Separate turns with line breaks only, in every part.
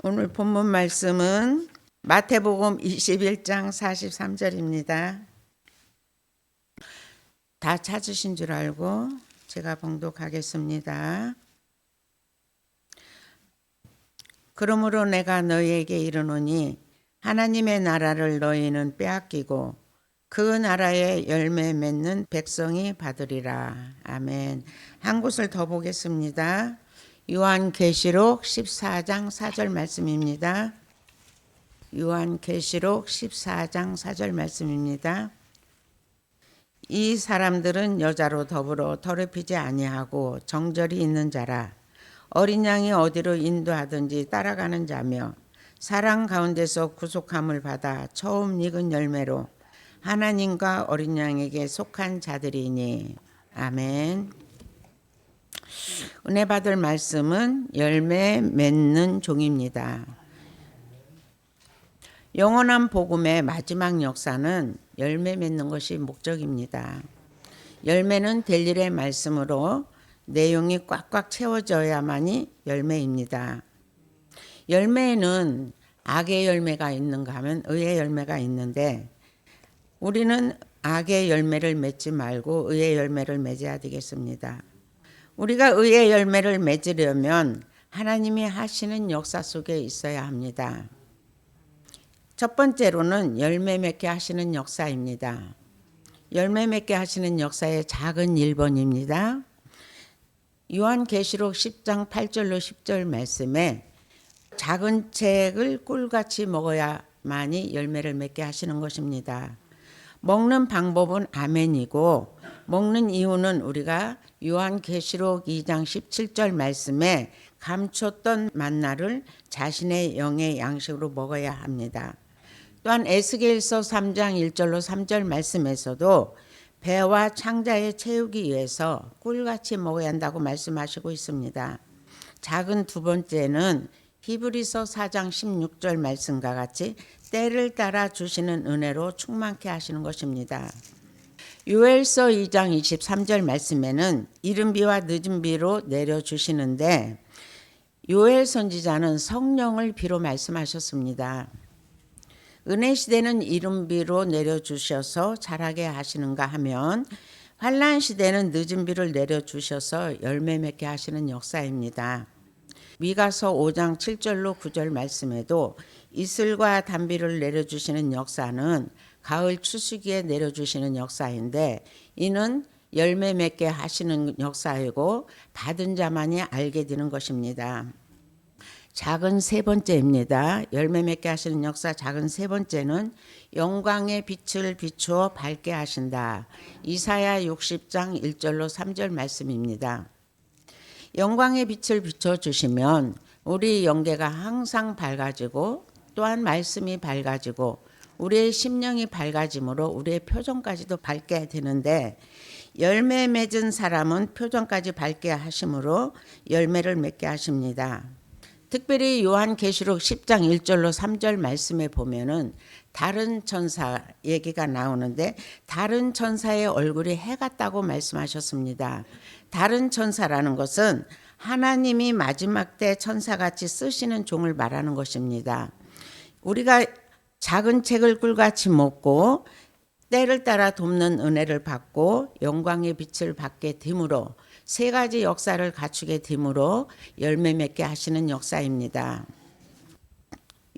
오늘 본문 말씀은 마태복음 21장 43절입니다. 다 찾으신 줄 알고 제가 봉독하겠습니다. 그러므로 내가 너희에게 이르노니 하나님의 나라를 너희는 빼앗기고 그 나라의 열매 맺는 백성이 받으리라. 아멘. 한 곳을 더 보겠습니다. 요한계시록 14장 4절 말씀입니다. 요한계시록 14장 4절 말씀입니다. 이 사람들은 여자로 더불어 더럽히지 아니하고 정절이 있는 자라. 어린 양이 어디로 인도하든지 따라가는 자며 사랑 가운데서 구속함을 받아 처음 익은 열매로 하나님과 어린 양에게 속한 자들이니. 아멘. 은혜 받을 말씀은 열매 맺는 종입니다. 영원한 복음의 마지막 역사는 열매 맺는 것이 목적입니다. 열매는 될 일의 말씀으로 내용이 꽉꽉 채워져야만이 열매입니다. 열매에는 악의 열매가 있는가 하면 의의 열매가 있는데 우리는 악의 열매를 맺지 말고 의의 열매를 맺어야 되겠습니다. 우리가 의의 열매를 맺으려면 하나님이 하시는 역사 속에 있어야 합니다. 첫 번째로는 열매 맺게 하시는 역사입니다. 열매 맺게 하시는 역사의 작은 1번입니다. 요한계시록 10장 8절로 10절 말씀에 작은 책을 꿀같이 먹어야만이 열매를 맺게 하시는 것입니다. 먹는 방법은 아멘이고 먹는 이유는 우리가 요한계시록 2장 17절 말씀에 감췄던 만나를 자신의 영의 양식으로 먹어야 합니다. 또한 에스겔서 3장 1절로 3절 말씀에서도 배와 창자에 채우기 위해서 꿀같이 먹어야 한다고 말씀하시고 있습니다. 작은 두 번째는 히브리서 4장 16절 말씀과 같이 때를 따라 주시는 은혜로 충만케 하시는 것입니다. 요엘서 2장 23절 말씀에는 이른 비와 늦은 비로 내려주시는데 요엘 선지자는 성령을 비로 말씀하셨습니다. 은혜 시대는 이른 비로 내려주셔서 자라게 하시는가 하면 환난 시대는 늦은 비를 내려주셔서 열매 맺게 하시는 역사입니다. 미가서 5장 7절로 9절 말씀에도 이슬과 단비를 내려주시는 역사는 가을 추수기에 내려주시는 역사인데 이는 열매 맺게 하시는 역사이고 받은 자만이 알게 되는 것입니다. 작은 세 번째입니다. 열매 맺게 하시는 역사 작은 세 번째는 영광의 빛을 비추어 밝게 하신다. 이사야 60장 1절로 3절 말씀입니다. 영광의 빛을 비춰주시면 우리 영계가 항상 밝아지고 또한 말씀이 밝아지고 우리의 심령이 밝아짐으로 우리의 표정까지도 밝게 되는데 열매 맺은 사람은 표정까지 밝게 하심으로 열매를 맺게 하십니다. 특별히 요한계시록 10장 1절로 3절 말씀에 보면은 다른 천사 얘기가 나오는데 다른 천사의 얼굴이 해 같다고 말씀하셨습니다. 다른 천사라는 것은 하나님이 마지막 때 천사같이 쓰시는 종을 말하는 것입니다. 우리가 작은 책을 꿀같이 먹고 때를 따라 돕는 은혜를 받고 영광의 빛을 받게 됨으로 세 가지 역사를 갖추게 됨으로 열매 맺게 하시는 역사입니다.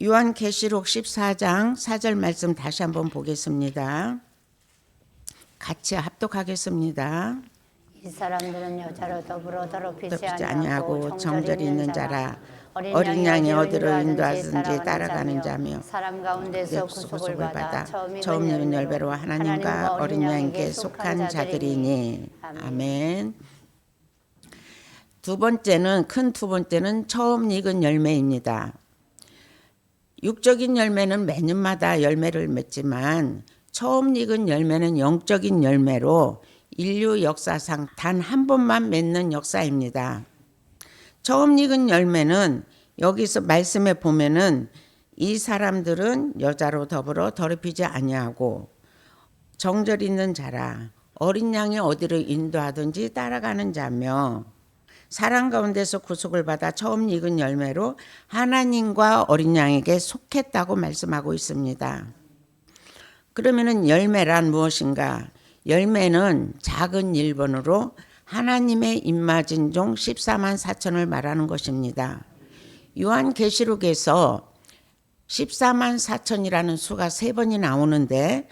요한계시록 14장 4절 말씀 다시 한번 보겠습니다. 같이 합독하겠습니다.
이 사람들은 여자로 더불어 더럽히지
아니하고 정절이 있는 자라.
어린 양이 어디로 인도하든지 따라가는 자며 사람 가운데서 구속을 받아
처음 익은 열매로 하나님과 어린 양에게 속한 자들이니. 아멘. 큰 두 번째는 처음 익은 열매입니다. 육적인 열매는 매년마다 열매를 맺지만 처음 익은 열매는 영적인 열매로 인류 역사상 단 한 번만 맺는 역사입니다. 처음 익은 열매는 여기서 말씀에 보면은 이 사람들은 여자로 더불어 더럽히지 아니하고 정절 있는 자라. 어린 양이 어디로 인도하든지 따라가는 자며 사랑 가운데서 구속을 받아 처음 익은 열매로 하나님과 어린 양에게 속했다고 말씀하고 있습니다. 그러면은 열매란 무엇인가? 열매는 작은 일본어로 하나님의 입맞은 종 14만 4천을 말하는 것입니다. 요한계시록에서 14만 4천이라는 수가 3번이 나오는데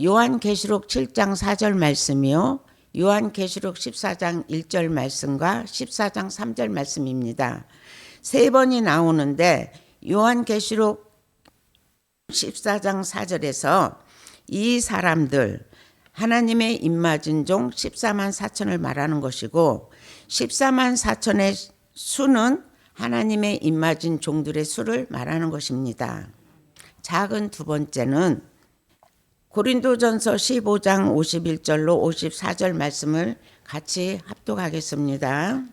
요한계시록 7장 4절 말씀이요, 요한계시록 14장 1절 말씀과 14장 3절 말씀입니다. 3번이 나오는데 요한계시록 14장 4절에서 이 사람들 하나님의 입맞은 종 14만 4천을 말하는 것이고, 14만 4천의 수는 하나님의 입맞은 종들의 수를 말하는 것입니다. 작은 두 번째는 고린도전서 15장 51절로 54절 말씀을 같이 합독하겠습니다.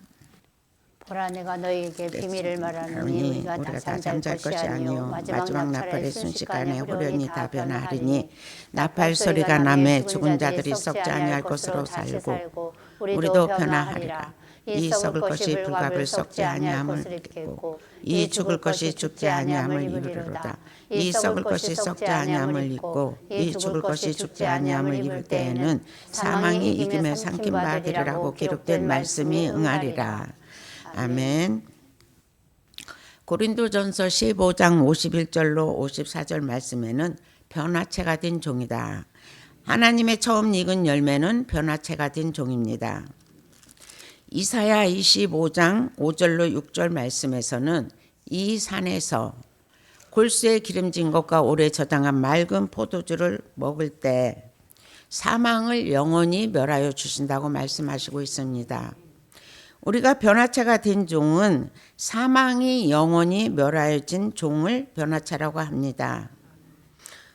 보라 내가 너희에게 비밀을 말하노니 우리가 다 잠잘 것이 아니요 마지막 나팔의 순식간에 후련히 다 변화하리니 나팔 소리가 나매 죽은 자들이 썩지 아니할 것으로 살고 우리도 변화하리라. 이 썩을 것이 불갑을 썩지 아니함을 입고 이 죽을 것이 죽지 아니함을 입으리로다. 이 썩을 것이 썩지 아니함을 입고 이 죽을 것이 죽지 아니함을 입을 때에는 사망이 이김에 삼킨 바 되리라고 기록된 말씀이 응하리라. 아멘. 고린도전서 15장 51절로 54절 말씀에는 변화체가 된 종이다. 하나님의 처음 익은 열매는 변화체가 된 종입니다. 이사야 25장 5절로 6절 말씀에서는 이 산에서 골수에 기름진 것과 오래 저장한 맑은 포도주를 먹을 때 사망을 영원히 멸하여 주신다고 말씀하시고 있습니다. 우리가 변화체가 된 종은 사망이 영원히 멸하여진 종을 변화체라고 합니다.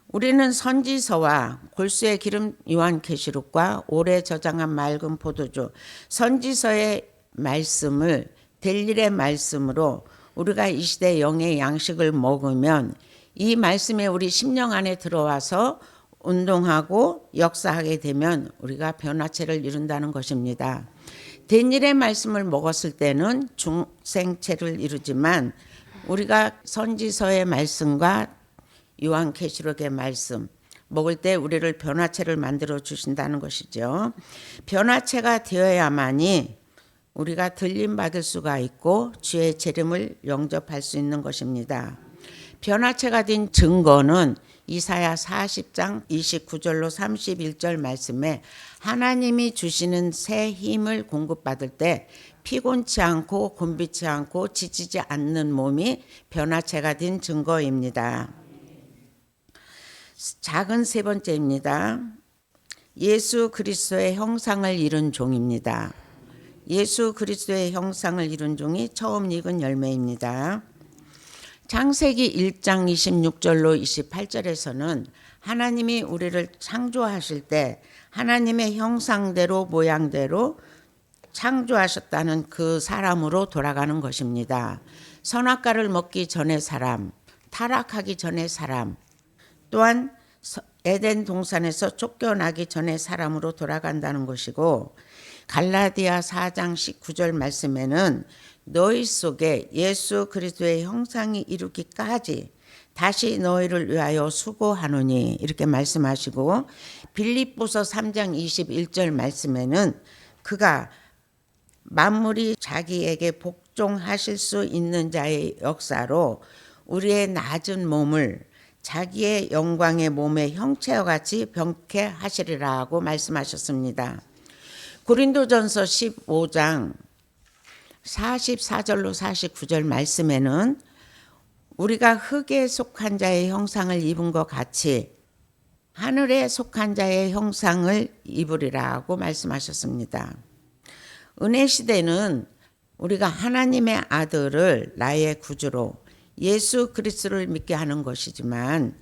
우리는 선지서와 골수의 기름 요한계시록과 오래 저장한 맑은 포도주, 선지서의 말씀을 델일의 말씀으로 우리가 이 시대 영의 양식을 먹으면 이 말씀에 우리 심령 안에 들어와서 운동하고 역사하게 되면 우리가 변화체를 이룬다는 것입니다. 델일의 말씀을 먹었을 때는 중생체를 이루지만 우리가 선지서의 말씀과 요한계시록의 말씀 먹을 때 우리를 변화체를 만들어 주신다는 것이죠. 변화체가 되어야만이 우리가 들림 받을 수가 있고 주의 재림을 영접할 수 있는 것입니다. 변화체가 된 증거는 이사야 40장 29절로 31절 말씀에 하나님이 주시는 새 힘을 공급받을 때 피곤치 않고 곤비치 않고 지치지 않는 몸이 변화체가 된 증거입니다. 작은 세 번째입니다. 예수 그리스도의 형상을 이룬 종입니다. 예수 그리스도의 형상을 이룬 종이 처음 익은 열매입니다. 창세기 1장 26절로 28절에서는 하나님이 우리를 창조하실 때 하나님의 형상대로 모양대로 창조하셨다는 그 사람으로 돌아가는 것입니다. 선악과를 먹기 전의 사람, 타락하기 전의 사람, 또한 에덴 동산에서 쫓겨나기 전의 사람으로 돌아간다는 것이고, 갈라디아 4장 19절 말씀에는 너희 속에 예수 그리스도의 형상이 이루기까지 다시 너희를 위하여 수고하노니 이렇게 말씀하시고, 빌립보서 3장 21절 말씀에는 그가 만물이 자기에게 복종하실 수 있는 자의 역사로 우리의 낮은 몸을 자기의 영광의 몸의 형체와 같이 병케 하시리라고 말씀하셨습니다. 고린도전서 15장 44절로 49절 말씀에는 우리가 흙에 속한 자의 형상을 입은 것 같이 하늘에 속한 자의 형상을 입으리라고 말씀하셨습니다. 은혜 시대는 우리가 하나님의 아들을 나의 구주로 예수 그리스도를 믿게 하는 것이지만,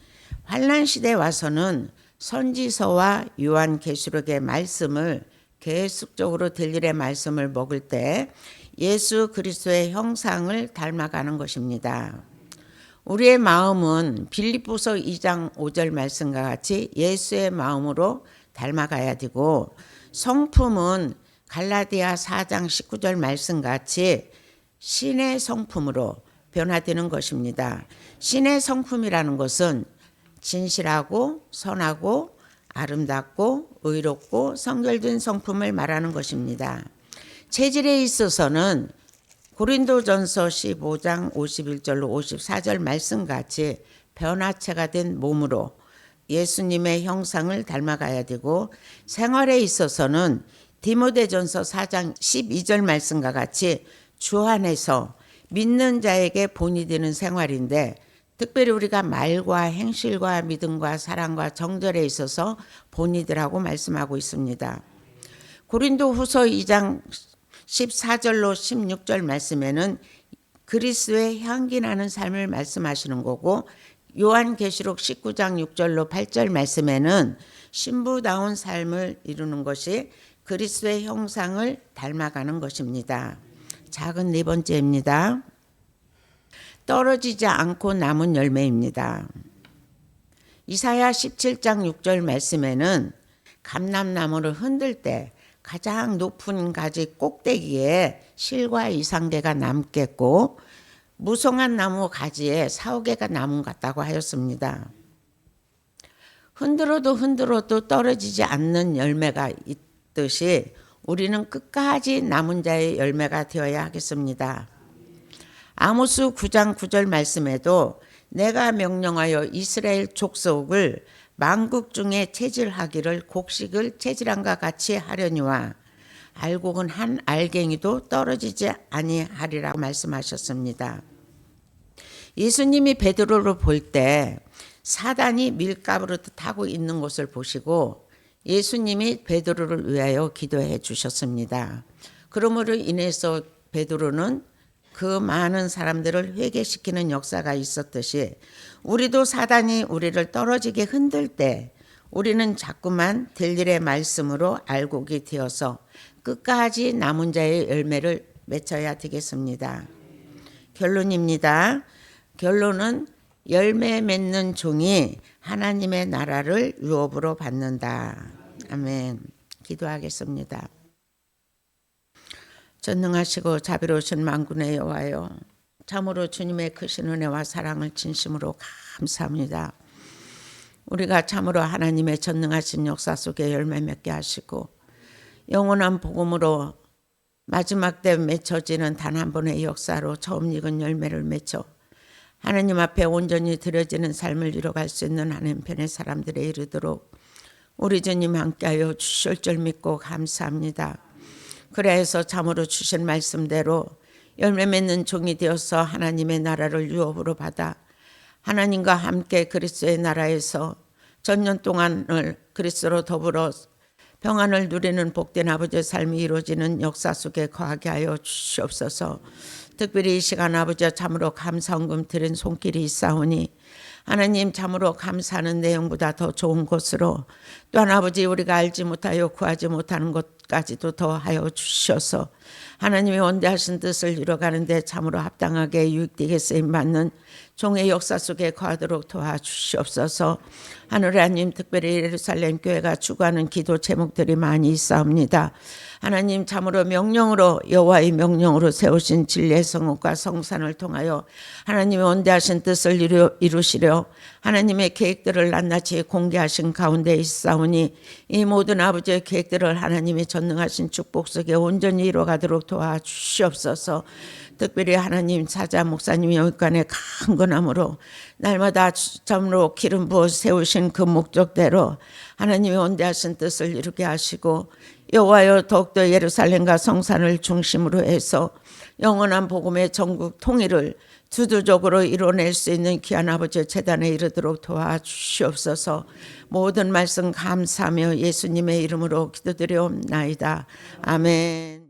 환난 시대에 와서는 선지서와 요한계시록의 말씀을 계속적으로 델일의 말씀을 먹을 때 예수 그리스도의 형상을 닮아가는 것입니다. 우리의 마음은 빌립보서 2장 5절 말씀과 같이 예수의 마음으로 닮아가야 되고, 성품은
갈라디아 4장 19절 말씀같이 신의 성품으로 변화되는 것입니다. 신의 성품이라는 것은 진실하고 선하고 아름답고 의롭고 성결된 성품을 말하는 것입니다. 체질에 있어서는 고린도전서 15장 51절로 54절 말씀같이 변화체가 된 몸으로 예수님의 형상을 닮아가야 되고, 생활에 있어서는 디모데전서 4장 12절 말씀과 같이 주 안에서 믿는 자에게 본이 되는 생활인데, 특별히 우리가 말과 행실과 믿음과 사랑과 정절에 있어서 본이 되라고 말씀하고 있습니다. 고린도후서 2장 14절로 16절 말씀에는 그리스도의 향기 나는 삶을 말씀하시는 거고, 요한계시록 19장 6절로 8절 말씀에는 신부다운 삶을 이루는 것이 그리스도의 형상을 닮아가는 것입니다. 작은 네 번째입니다. 떨어지지 않고 남은 열매입니다. 이사야 17장 6절 말씀에는 감람나무를 흔들 때 가장 높은 가지 꼭대기에 실과 이상개가 남겠고, 무성한 나무 가지에 4-5개가 남은 것 같다고 하였습니다. 흔들어도 떨어지지 않는 열매가 있듯이 우리는 끝까지 남은 자의 열매가 되어야 하겠습니다. 아모스 9장 9절 말씀에도 내가 명령하여 이스라엘 족속을 만국 중에 체질하기를 곡식을 체질함과 같이 하려니와 알곡은 한 알갱이도 떨어지지 아니하리라고 말씀하셨습니다. 예수님이 베드로를 볼 때 사단이 밀가부를 타고 있는 것을 보시고 예수님이 베드로를 위하여 기도해 주셨습니다. 그러므로 인해서 베드로는 그 많은 사람들을 회개시키는 역사가 있었듯이, 우리도 사단이 우리를 떨어지게 흔들 때 우리는 자꾸만 될 일의 말씀으로 알곡이 되어서 끝까지 남은 자의 열매를 맺어야 되겠습니다. 결론입니다. 결론은 열매 맺는 종이 하나님의 나라를 유업으로 받는다. 아멘. 기도하겠습니다. 전능하시고 자비로우신 만군의 여호와여, 참으로 주님의 크신 은혜와 사랑을 진심으로 감사합니다. 우리가 참으로 하나님의 전능하신 역사 속에 열매 맺게 하시고 영원한 복음으로 마지막 때 맺혀지는 단 한 번의 역사로 처음 익은 열매를 맺어 하나님 앞에 온전히 드려지는 삶을 이뤄갈 수 있는 하나님 편의 사람들에 이르도록 우리 주님 함께하여 주실 줄 믿고 감사합니다. 그래서 참으로 주신 말씀대로 열매 맺는 종이 되어서 하나님의 나라를 유업으로 받아 하나님과 함께 그리스도의 나라에서 전년 동안을 그리스도로 더불어 평안을 누리는 복된 아버지의 삶이 이루어지는 역사 속에 거하게 하여 주시옵소서. 특별히 이 시간 아버지와 참으로 감사헌금 드린 손길이 있사오니 하나님 참으로 감사하는 내용보다 더 좋은 것으로, 또한 아버지 우리가 알지 못하여 구하지 못하는 것까지도 더하여 주셔서 하나님의 원대하신 뜻을 이뤄가는 데 참으로 합당하게 유익되게 쓰임받는 종의 역사 속에 거하도록 도와주시옵소서. 하늘의 하나님, 특별히 예루살렘 교회가 추구하는 기도 제목들이 많이 있사옵니다. 하나님 참으로 명령으로, 여호와의 명령으로 세우신 진리의 성읍과 성산을 통하여 하나님의 원대하신 뜻을 이루시려 하나님의 계획들을 낱낱이 공개하신 가운데 있사오니 이 모든 아버지의 계획들을 하나님의 전능하신 축복 속에 온전히 이루어가도록 도와주시옵소서. 특별히 하나님 사자 목사님이 여기간에 강건함으로 날마다 참으로 기름 부어 세우신 그 목적대로 하나님의 원대하신 뜻을 이루게 하시고, 여호와여 더욱더 예루살렘과 성산을 중심으로 해서 영원한 복음의 전국 통일을 주도적으로 이뤄낼 수 있는 귀한 아버지의 재단에 이르도록 도와주시옵소서. 모든 말씀 감사하며 예수님의 이름으로 기도드리옵나이다. 아멘.